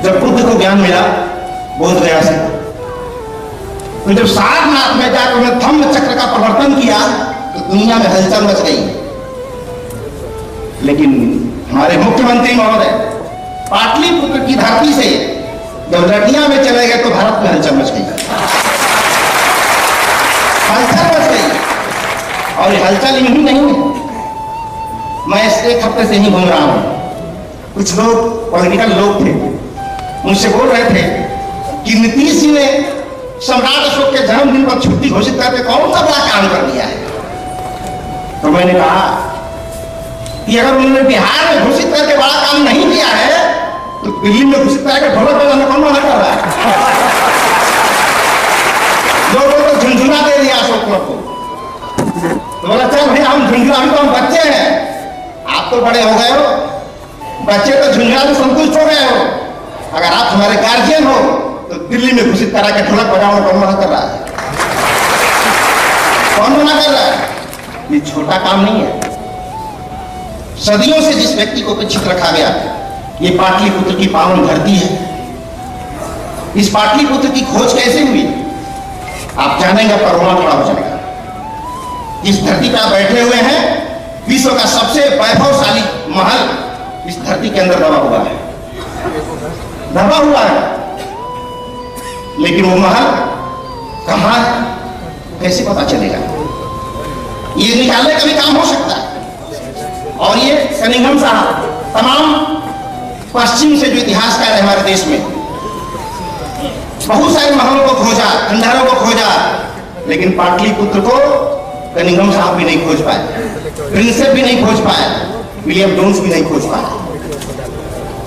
जब बुद्ध को ज्ञान मिला बोध गया से, तो जब सारनाथ में जाकर उन्होंने धम्म चक्र का प्रवर्तन किया तो दुनिया में हलचल मच गई। लेकिन हमारे मुख्यमंत्री महोदय पाटलिपुत्र की धरती से जब लड़िया में चले गए तो भारत में हलचल मच गई, हलचल मच गई। और ये हलचल यूं ही नहीं है, मैं इस एक हफ्ते से ही घूम रहा हूं। कुछ लोग पॉलिटिकल लोग थे, मुझसे बोल रहे थे कि नीतीश जी ने सम्राट अशोक के जन्मदिन पर छुट्टी घोषित करके कौन सा बड़ा काम कर दिया है। तो मैंने कहा कि अगर उन्होंने बिहार में घोषित करके बड़ा काम नहीं किया है तो दिल्ली में घोषित करके ढोलक बजाना कौन मना कर रहा है। लोगों को झुंझुना दे दिया अशोक को। तो बोला चल भाई हम झुंझुना, हम तो हम बच्चे हैं, आप तो बड़े हो गए हो, बच्चे तो झुंझुना से संतुष्ट हो गए हो, अगर आप हमारे गार्जियन हो तो दिल्ली में घोषित करा के ढोलक बजाना कौन मना कर रहा है, कौन मना कर रहा है। ये छोटा काम नहीं है। सदियों से जिस व्यक्ति को उपेक्षित रखा गया, ये पाटलिपुत्र की पावन धरती है। इस पाटलिपुत्र की खोज कैसे हुई आप जानेंगे, पर रोना खड़ा हो जाएगा। इस धरती पर आप बैठे हुए हैं, विश्व का सबसे वैभवशाली महल इस धरती के अंदर दबा हुआ है, दबा हुआ है। लेकिन वो महल कहां है कैसे पता चलेगा, ये निकालने का भी काम हो सकता है। और ये कनिंघम साहब तमाम पश्चिम से जो इतिहासकार है हमारे देश में, बहुत सारे महलों को खोजा, खंडहरों को खोजा, लेकिन पाटलिपुत्र को कनिंघम साहब भी नहीं खोज पाए, प्रिंसेप भी नहीं खोज पाए, विलियम जोन्स भी नहीं खोज पाए।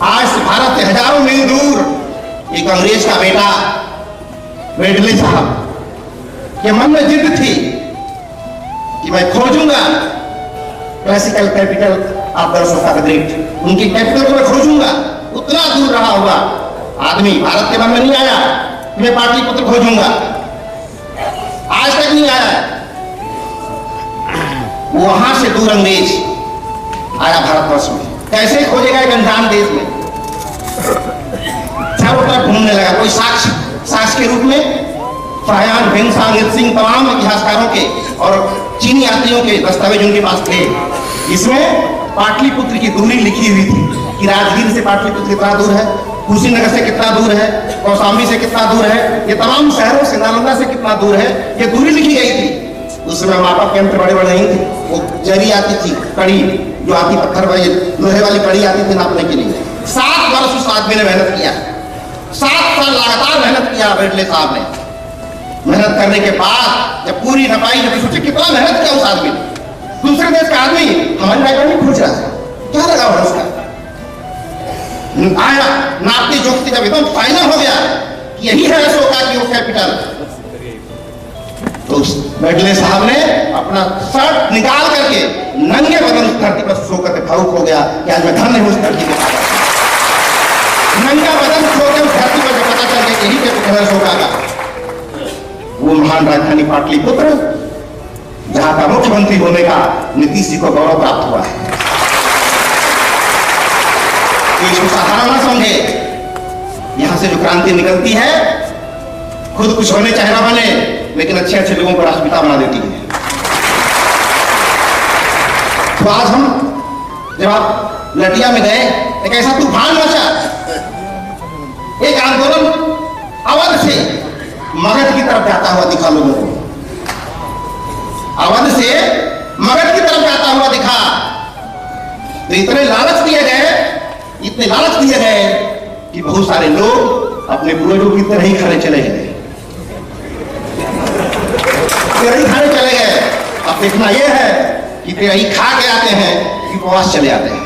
आज से भारत से हजारों मील दूर एक अंग्रेज का बेटा वेडले साहब के मन में जिद थी कि मैं खोजूंगा classical capital of the Ashoka great, उनकी कैपिटल को मैं खोजूंगा। उतना दूर रहा हुआ आदमी भारत के मन में नहीं आया कि मैं पाटलिपुत्र खोजूंगा, आज तक नहीं आया। वहां से दूर अंग्रेज आया भारतवर्ष में, कैसे खोजेगा एक अनजान देश में, चारों तरफ घूमने लगा। कोई साक्ष्य के रूप में फायान, भेंगसांग, सिंह, तमाम इतिहासकारों के और चीनी यात्रियों के दस्तावेज उनके पास थे। इसमें पाटलिपुत्र की दूरी लिखी हुई थी कि राजगीर से पाटलिपुत्र कितना दूर है, कुशीनगर से कितना दूर है, कौशाम्बी से कितना दूर है, ये तमाम शहरों से, नालंदा से कितना दूर है, ये दूरी लिखी गई थी। उस समय मापा के यंत्र बड़े बड़े नहीं थे, वो जरी आती थी, कड़ी जो आती, पत्थर वाली लोहे वाली कड़ी आती थी नापने के लिए। 7 वर्ष उस आदमी ने मेहनत किया, 7 साल लगातार मेहनत किया वेडले साहब ने। मेहनत करने के बाद जब पूरी नपाई, जब सोचे कितना मेहनत किया उस आदमी ने। दूसरे देश का आदमी हमारी लाइब्रेरी में खोज रहा था, क्या लगा हुआ उसका, आया नापते जोखते जब एकदम फाइनल हो गया कि यही है अशोका की वो कैपिटल, तो वेडले साहब ने अपना शर्ट निकाल करके नंगे बदन उस धरती पर सो करके भावुक हो गया कि आज मैं धन्य हूं उस धरती के पास। नंगा बदन सो के उस धरती पर जब पता चल गया यही कैपिटल अशोका का, वो महान राजधानी पाटलिपुत्र, जहां का मुख्यमंत्री होने का नीतीश जी को गौरव प्राप्त हुआ है। इसको साधारण न समझे, यहां से जो क्रांति निकलती है, खुद कुछ होने चाहे ना बने, लेकिन अच्छे अच्छे लोगों को राष्ट्रपिता बना देती है। तो आज हम जब आप लटिया में गए, एक ऐसा तूफान मचा, एक आंदोलन अवध से मगध की तरफ जाता हुआ दिखा लोगों को, अवध से मगध की तरफ जाता हुआ दिखा। तो इतने लालच दिए गए कि बहुत सारे लोग अपने पूर्वजों की तरह ही खाने चले गए, अब देखना यह है कि तेरा ही खा के आते हैं कि उपवास चले आते हैं।